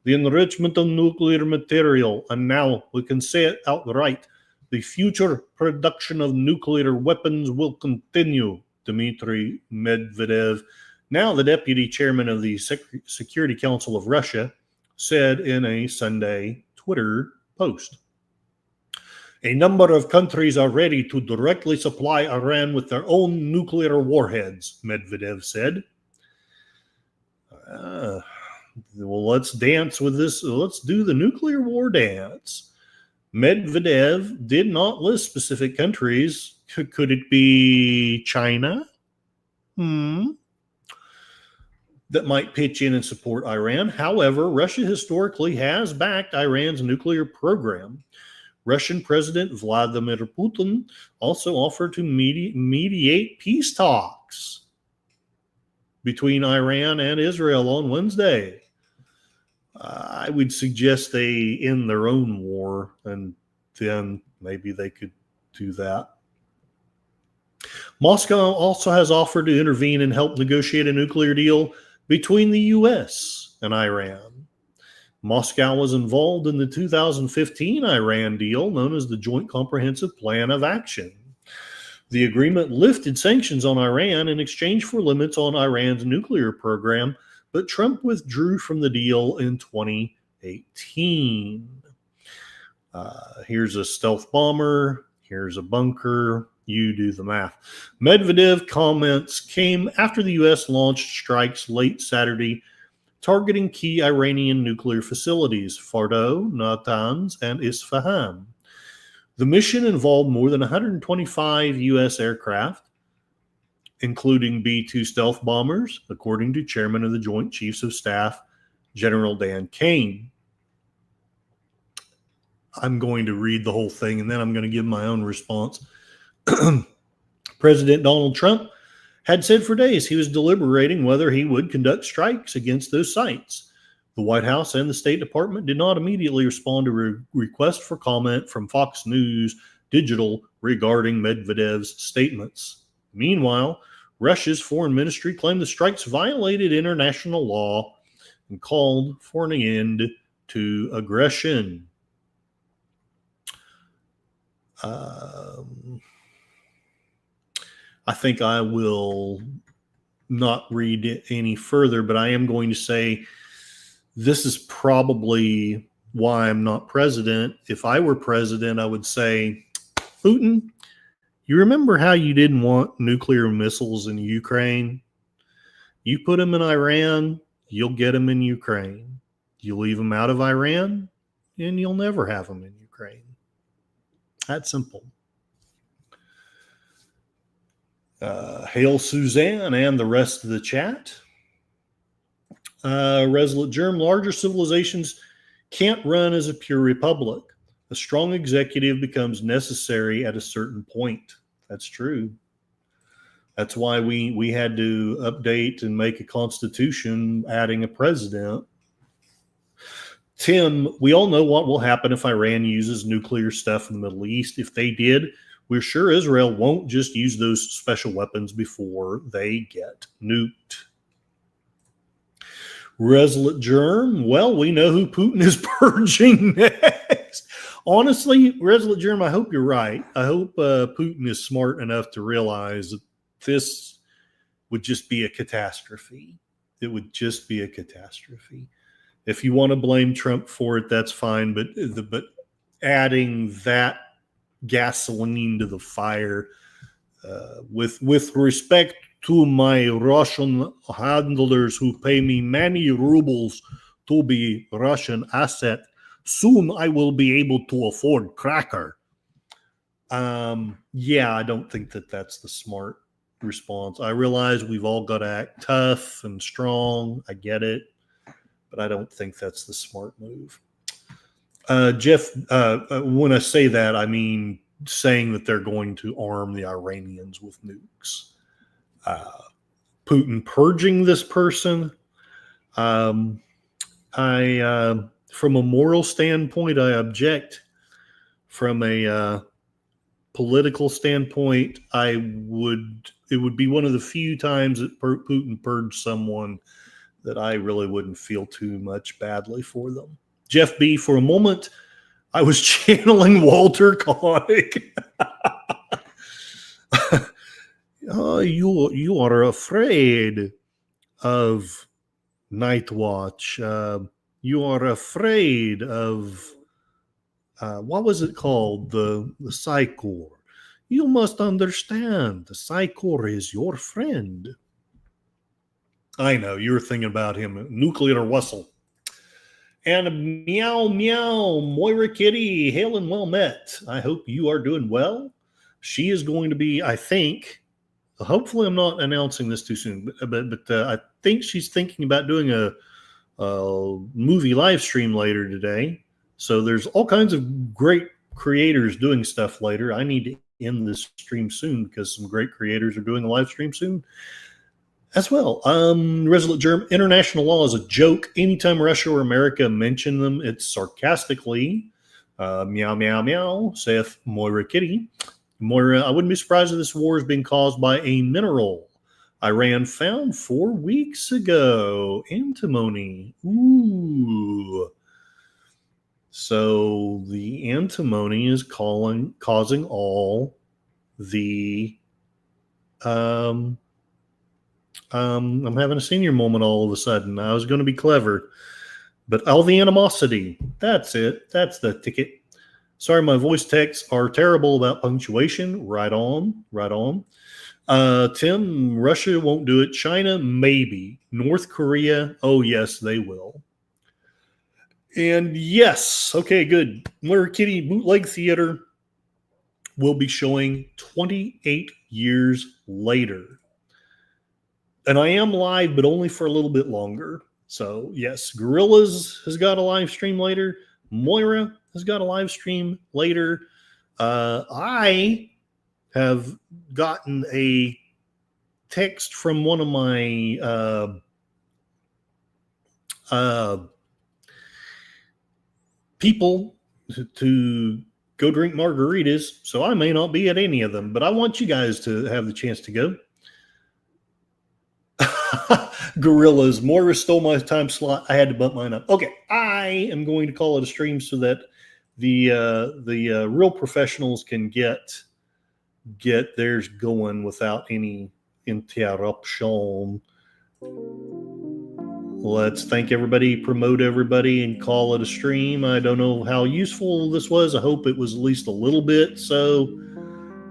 The enrichment of nuclear material, and now we can say it outright. The future production of nuclear weapons will continue, Dmitry Medvedev, now the deputy chairman of the Security Council of Russia, said in a Sunday Twitter post. A number of countries are ready to directly supply Iran with their own nuclear warheads, Medvedev said. Well, let's dance with this. Let's do the nuclear war dance. Medvedev did not list specific countries. Could it be China? That might pitch in and support Iran. However, Russia historically has backed Iran's nuclear program. Russian President Vladimir Putin also offered to mediate peace talks between Iran and Israel on Wednesday. I would suggest they end their own war, and then maybe they could do that. Moscow also has offered to intervene and help negotiate a nuclear deal between the U.S. and Iran. Moscow was involved in the 2015 Iran deal known as the Joint Comprehensive Plan of Action. The agreement lifted sanctions on Iran in exchange for limits on Iran's nuclear program, but Trump withdrew from the deal in 2018. Here's a stealth bomber. Here's a bunker. You do the math. Medvedev comments came after the U.S. launched strikes late Saturday targeting key Iranian nuclear facilities, Fordo, Natanz, and Isfahan. The mission involved more than 125 U.S. aircraft, including B-2 stealth bombers, according to Chairman of the Joint Chiefs of Staff, General Dan Kane. I'm going to read the whole thing, and then I'm going to give my own response. President Donald Trump had said for days he was deliberating whether he would conduct strikes against those sites. The White House and the State Department did not immediately respond to a request for comment from Fox News Digital regarding Medvedev's statements. Meanwhile, Russia's foreign ministry claimed the strikes violated international law and called for an end to aggression. I think I will not read it any further, but I am going to say this is probably why I'm not president. If I were president, I would say, Putin, you remember how you didn't want nuclear missiles in Ukraine? You put them in Iran, you'll get them in Ukraine. You leave them out of Iran, and you'll never have them in Ukraine. That's simple. Hail Suzanne and the rest of the chat. Resolute Germ, larger civilizations can't run as a pure republic. A strong executive becomes necessary at a certain point. That's true. That's why we had to update and make a constitution adding a president. Tim, we all know what will happen if Iran uses nuclear stuff in the Middle East. If they did, we're sure Israel won't just use those special weapons before they get nuked. Resolute Germ, well, we know who Putin is purging next. Honestly, Resolute Germ, I hope you're right. I hope Putin is smart enough to realize that this would just be a catastrophe. It would just be a catastrophe. If you want to blame Trump for it, that's fine. But adding that gasoline to the fire, with respect to my Russian handlers who pay me many rubles to be Russian asset, soon I will be able to afford cracker. Yeah, I don't think that that's the smart response. I realize we've all got to act tough and strong. I get it. But I don't think that's the smart move. Jeff, when I say that, I mean saying that they're going to arm the Iranians with nukes. Putin purging this person. From a moral standpoint, I object. From a political standpoint, it would be one of the few times that Putin purged someone that I really wouldn't feel too much badly for them. Jeff B., for a moment, I was channeling Walter Koenig. You are afraid of Night Watch. You are afraid of, what was it called? The Psi Corps. You must understand, the Psi Corps is your friend. I know, you were thinking about him, Nuclear Wessel. And meow, meow, Moira Kitty, hail and well met. I hope you are doing well. She is going to be, I think, hopefully I'm not announcing this too soon, but I think she's thinking about doing a movie live stream later today. So there's all kinds of great creators doing stuff later. I need to end this stream soon because some great creators are doing a live stream soon as well. Resolute Germ, international law is a joke. Anytime Russia or America mention them, it's sarcastically. Meow, meow, meow, saith Moira Kitty. Moira, I wouldn't be surprised if this war is being caused by a mineral Iran found 4 weeks ago. Antimony. Ooh. So the antimony is causing all the I'm having a senior moment all of a sudden. I was going to be clever, but all the animosity. That's it. That's the ticket. Sorry, my voice texts are terrible about punctuation. Right on, right on. Tim, Russia won't do it. China, maybe. North Korea, oh yes, they will. And yes, okay, good. Moira Kitty Bootleg Theater will be showing 28 years later. And I am live, but only for a little bit longer. So yes, Gorillas has got a live stream later. Moira has got a live stream later. I have gotten a text from one of my people to go drink margaritas, so I may not be at any of them, but I want you guys to have the chance to go. Gorillas, Moira stole my time slot. I had to bump mine up. Okay, I am going to call it a stream so that the real professionals can get theirs going without any interruption. Let's thank everybody, promote everybody, and call it a stream. I don't know how useful this was. I hope it was at least a little bit so.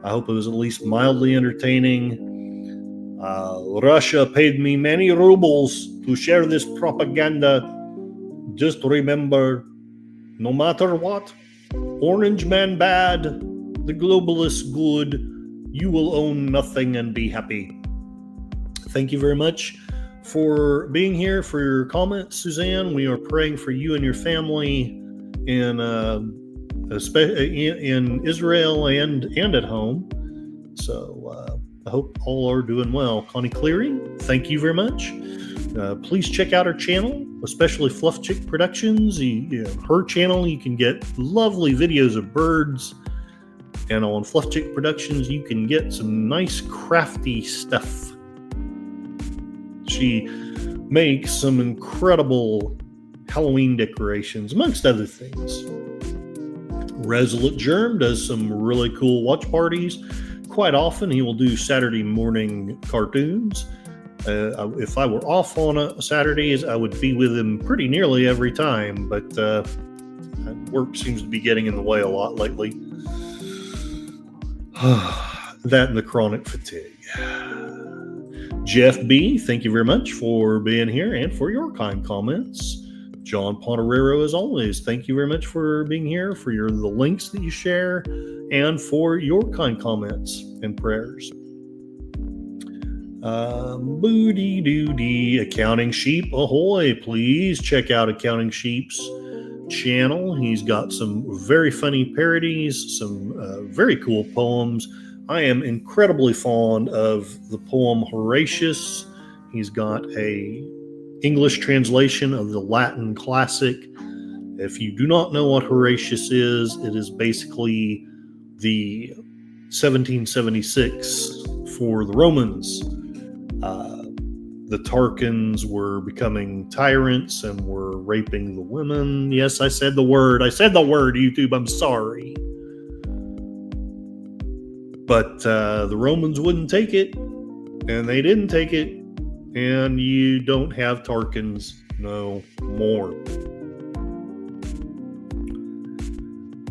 I hope it was at least mildly entertaining. Russia paid me many rubles to share this propaganda. Just remember, no matter what, Orange Man bad, the globalists good, you will own nothing and be happy. Thank you very much for being here, for your comments, Suzanne. We are praying for you and your family in Israel and at home. So I hope all are doing well. Connie Cleary, thank you very much. Please check out our channel, especially Fluff Chick Productions. Her channel, you can get lovely videos of birds. And on Fluff Chick Productions, you can get some nice crafty stuff. She makes some incredible Halloween decorations, amongst other things. Resolute Germ does some really cool watch parties. Quite often, he will do Saturday morning cartoons. If I were off on a Saturdays, I would be with him pretty nearly every time, but work seems to be getting in the way a lot lately. That and the chronic fatigue. Jeff B., thank you very much for being here and for your kind comments. John Ponterero, as always, thank you very much for being here, for the links that you share, and for your kind comments and prayers. Booty doody, Accounting Sheep, ahoy! Please check out Accounting Sheep's channel. He's got some very funny parodies, some very cool poems. I am incredibly fond of the poem Horatius. He's got a English translation of the Latin classic. If you do not know what Horatius is, it is basically the 1776 for the Romans. The Tarquins were becoming tyrants and were raping the women. Yes, I said the word, YouTube, I'm sorry. But the Romans wouldn't take it, and they didn't take it, and you don't have Tarquins no more.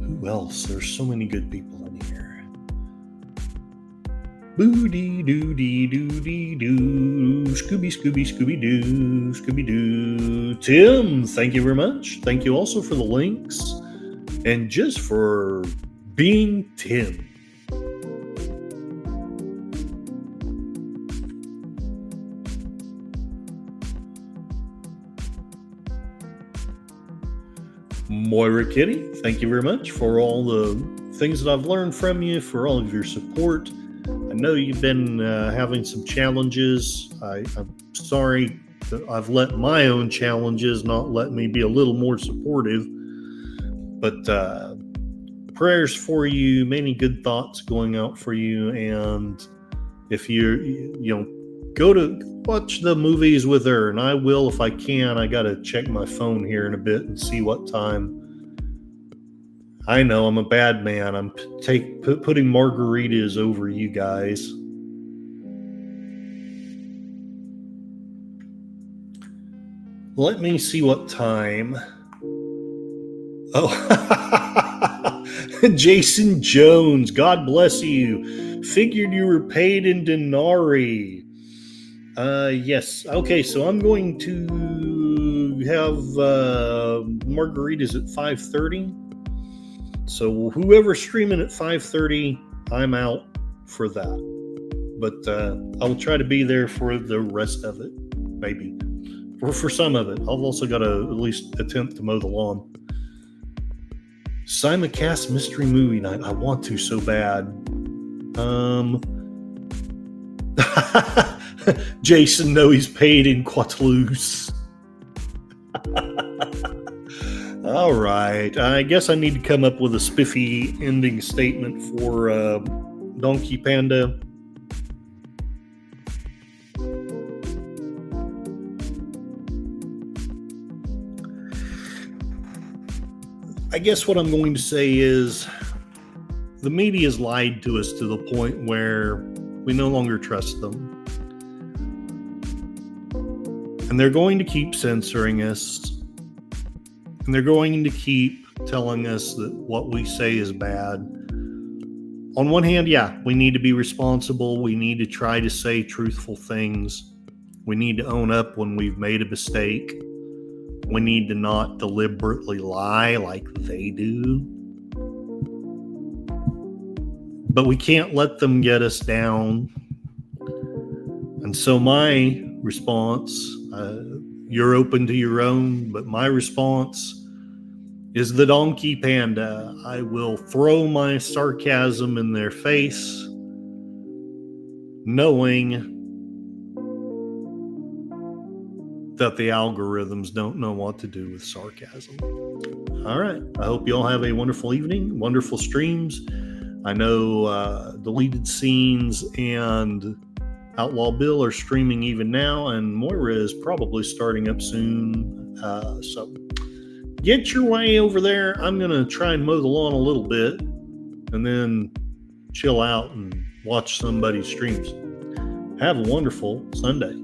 Who else? There's so many good people in here. Boo-dee doo-dee doo-dee doo, Scooby Scooby Scooby Doo, Scooby Doo. Tim, thank you very much. Thank you also for the links and just for being Tim. Moira Kitty, thank you very much for all the things that I've learned from you, for all of your support. I know you've been having some challenges. I'm sorry that I've let my own challenges not let me be a little more supportive. But prayers for you, many good thoughts going out for you. And if you go to watch the movies with her, and I will if I can. I got to check my phone here in a bit and see what time. I know I'm a bad man. I'm putting margaritas over you guys. Let me see what time. Oh, Jason Jones, God bless you. Figured you were paid in denarii. Yes. Okay, so I'm going to have margaritas at 5:30. So whoever's streaming at 5:30, I'm out for that. But I'll try to be there for the rest of it, maybe. Or for some of it. I've also got to at least attempt to mow the lawn. Simulcast Mystery Movie Night. I want to so bad. Jason, no, he's paid in Quatloose. All right. I guess I need to come up with a spiffy ending statement for Donkey Panda. I guess what I'm going to say is the media's lied to us to the point where we no longer trust them. And they're going to keep censoring us. And they're going to keep telling us that what we say is bad. On one hand, yeah, we need to be responsible. We need to try to say truthful things. We need to own up when we've made a mistake. We need to not deliberately lie like they do. But we can't let them get us down. And so my response, you're open to your own, but my response is the Donkey Panda. I will throw my sarcasm in their face, knowing that the algorithms don't know what to do with sarcasm. All right. I hope you all have a wonderful evening, wonderful streams. I know Deleted Scenes and Outlaw Bill are streaming even now, and Moira is probably starting up soon. So get your way over there. I'm going to try and mow the lawn a little bit and then chill out and watch somebody's streams. Have a wonderful Sunday.